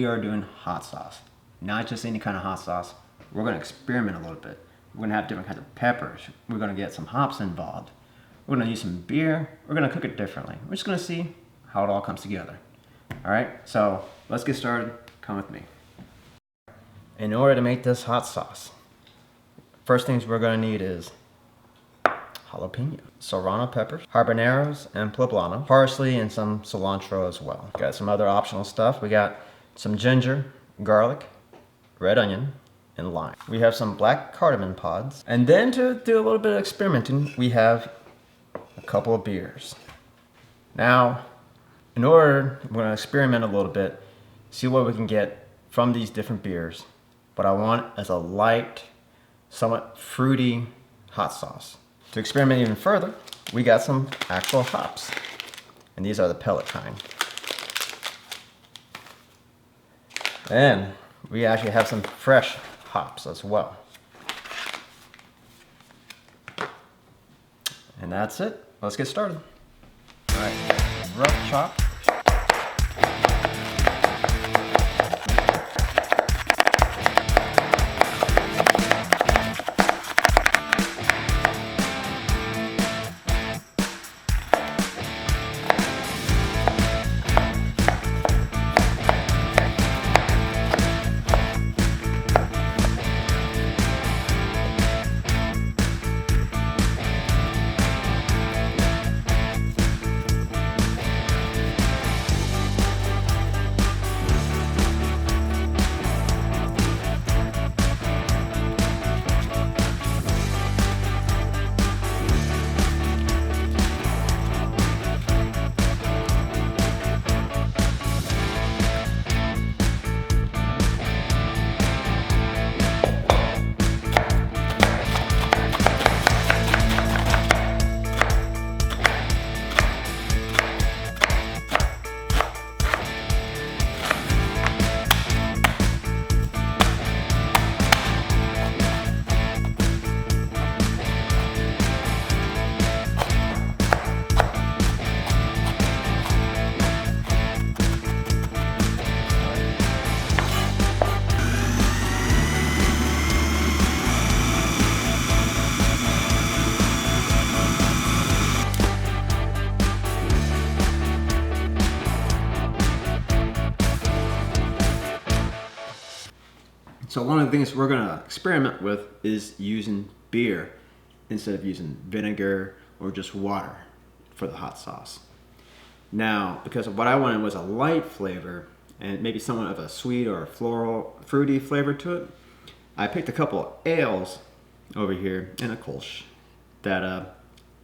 are doing hot sauce. Not just any kind of hot sauce. We're going to experiment a little bit. We're going to have different kinds of peppers. We're going to get some hops involved. We're going to use some beer. We're going to cook it differently. We're just going to see how it all comes together. All right, so let's get started. Come with me. In order to make this hot sauce, first things we're going to need is jalapeno, serrano peppers, habaneros, and poblano, parsley, and some cilantro as well. Got some other optional stuff. We got some ginger, garlic, red onion, and lime. We have some black cardamom pods. And then to do a little bit of experimenting, we have a couple of beers. Now, in order, we're gonna experiment a little bit, see what we can get from these different beers. What I want is a light, somewhat fruity hot sauce. To experiment even further, we got some actual hops. And these are the pellet kind. And we actually have some fresh hops as well. And that's it. Let's get started. All right, rough chop. So one of the things we're gonna experiment with is using beer instead of using vinegar or just water for the hot sauce. Now, because what I wanted was a light flavor and maybe somewhat of a sweet or a floral, fruity flavor to it, I picked a couple of ales over here and a Kolsch that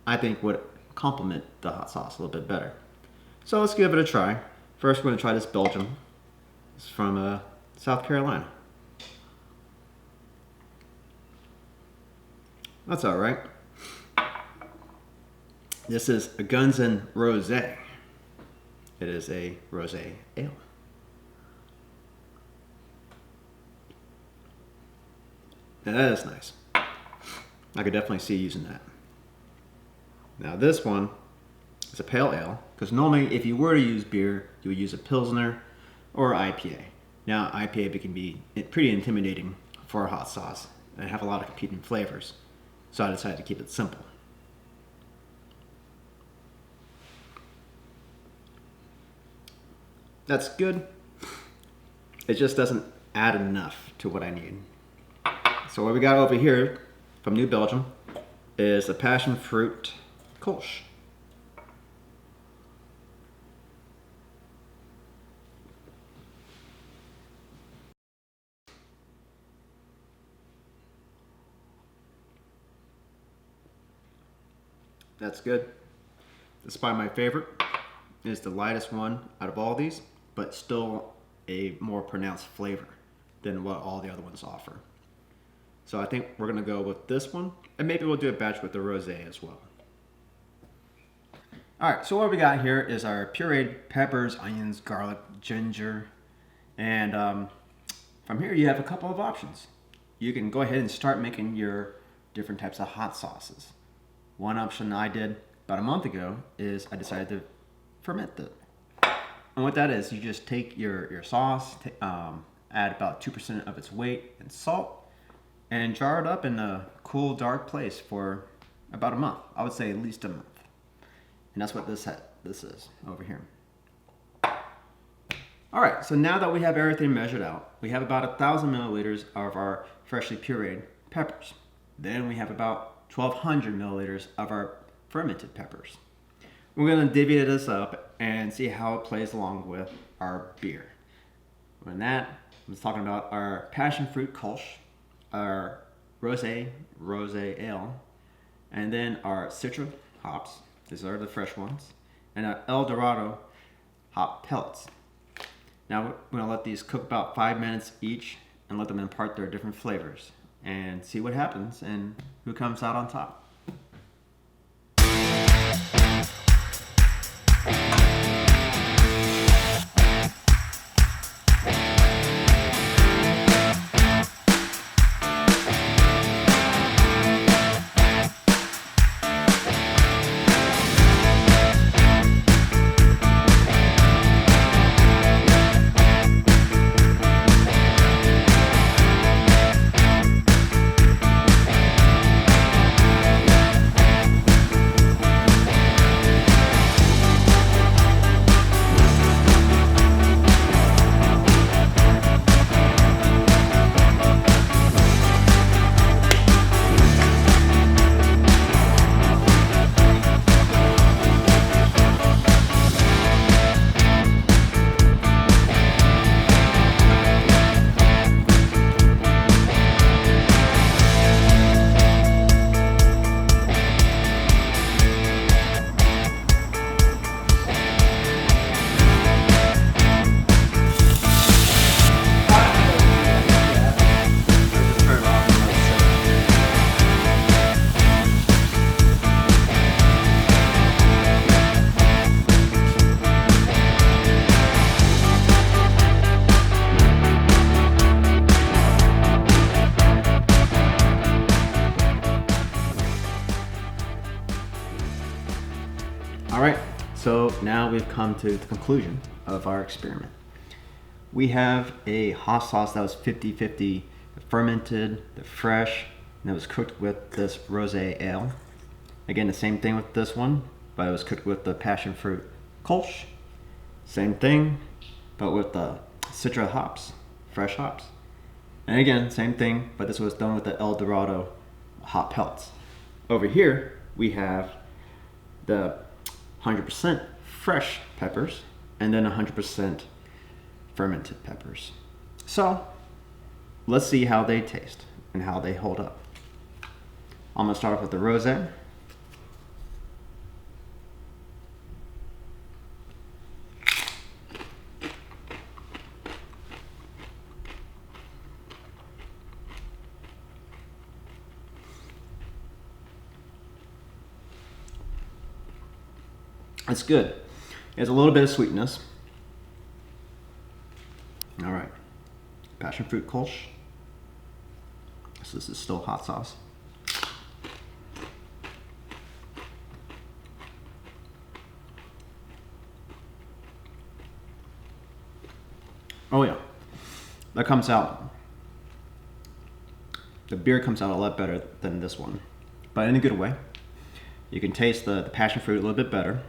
I think would complement the hot sauce a little bit better. So let's give it a try. First, we're gonna try this Belgium. It's from South Carolina. That's all right. This is a Guns N' Rosé. It is a rosé ale. Now that is nice. I could definitely see using that. Now this one is a pale ale, because normally if you were to use beer, you would use a Pilsner or IPA. Now IPA can be pretty intimidating for a hot sauce and have a lot of competing flavors. So I decided to keep it simple. That's good. It just doesn't add enough to what I need. So what we got over here from New Belgium is a passion fruit Kolsch. That's good. This is probably my favorite. It's the lightest one out of all these, but still a more pronounced flavor than what all the other ones offer. So I think we're gonna go with this one, and maybe we'll do a batch with the rosé as well. All right, so what we got here is our pureed peppers, onions, garlic, ginger, and from here you have a couple of options. You can go ahead and start making your different types of hot sauces. One option I did about a month ago is I decided to ferment it. And what that is, you just take your sauce, add about 2% of its weight in salt, and jar it up in a cool, dark place for about a month. I would say at least a month. And that's what this is over here. All right, so now that we have everything measured out, we have about 1,000 milliliters of our freshly pureed peppers. Then we have about 1,200 milliliters of our fermented peppers. We're gonna divvy this up and see how it plays along with our beer. When that, I was talking about our passion fruit kolsch, our rosé ale, and then our citra hops. These are the fresh ones, and our El Dorado hop pellets. Now we're gonna let these cook about 5 minutes each and let them impart their different flavors and see what happens and who comes out on top. All right, so now we've come to the conclusion of our experiment. We have a hot sauce that was 50-50 fermented, the fresh, and it was cooked with this rosé ale. Again, the same thing with this one, but it was cooked with the passion fruit kolsch. Same thing, but with the citra hops, fresh hops. And again, same thing, but this was done with the El Dorado hop pellets. Over here, we have the 100% fresh peppers and then 100% fermented peppers. So let's see how they taste and how they hold up. I'm gonna start off with the rosé. It's good. It has a little bit of sweetness. All right, passion fruit kolsch. So this is still hot sauce. Oh yeah, that comes out. The beer comes out a lot better than this one, but in a good way. You can taste the passion fruit a little bit better.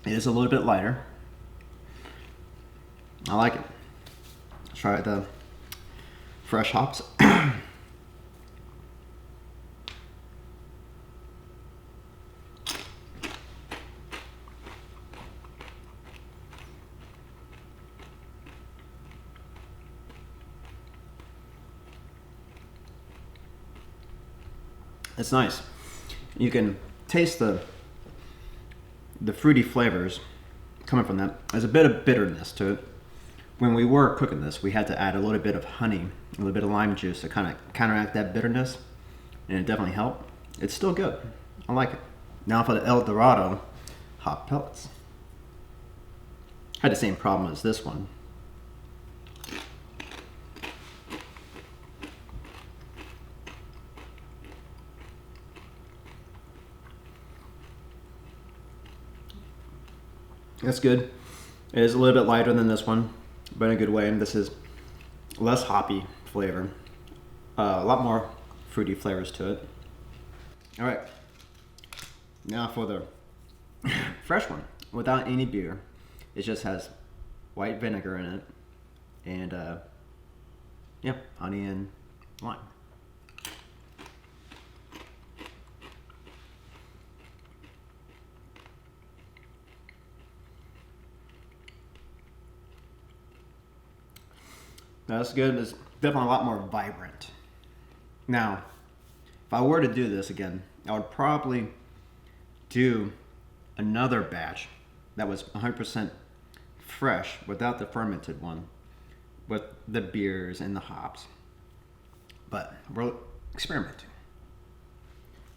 It is a little bit lighter. I like it. Let's try the fresh hops. It's nice. You can taste the fruity flavors coming from that. There's a bit of bitterness to it. When we were cooking this, we had to add a little bit of honey, a little bit of lime juice to kind of counteract that bitterness, and it definitely helped. It's still good. I like it. Now for the El Dorado hot pellets. Had the same problem as this one. That's good. It is a little bit lighter than this one, but in a good way. And this is less hoppy flavor. A lot more fruity flavors to it. All right, now for the fresh one, without any beer. It just has white vinegar in it, and yeah, honey and lime. That's good. It's definitely a lot more vibrant. Now, if I were to do this again, I would probably do another batch that was 100% fresh without the fermented one, with the beers and the hops. But we're experimenting.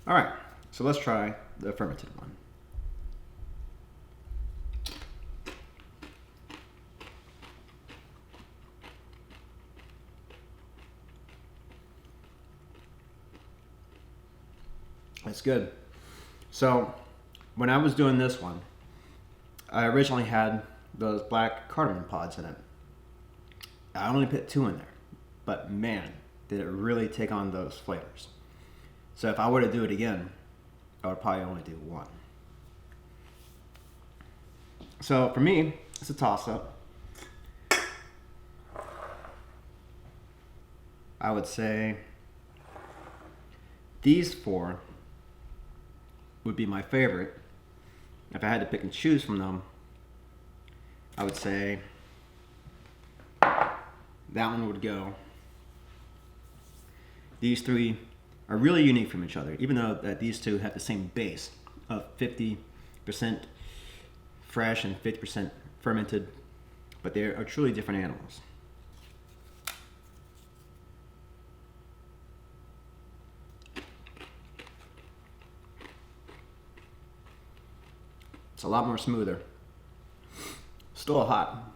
All right, so let's try the fermented one. It's good. So when I was doing this one, I originally had those black cardamom pods in it. I only put 2 in there, but man, did it really take on those flavors. So if I were to do it again, I would probably only do 1. So for me, it's a toss-up. I would say these 4 would be my favorite. If I had to pick and choose from them, I would say that one would go. These 3 are really unique from each other, even though that these 2 have the same base of 50% fresh and 50% fermented, but they are truly different animals. It's a lot more smoother. Still hot.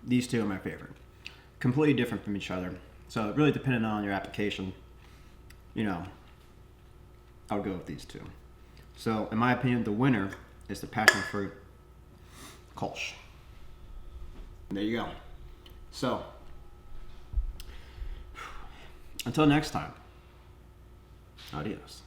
These 2 are my favorite. Completely different from each other. So it really depended on your application. You know, I would go with these 2. So in my opinion, the winner is the passion fruit Kolsch. There you go. So until next time, adios.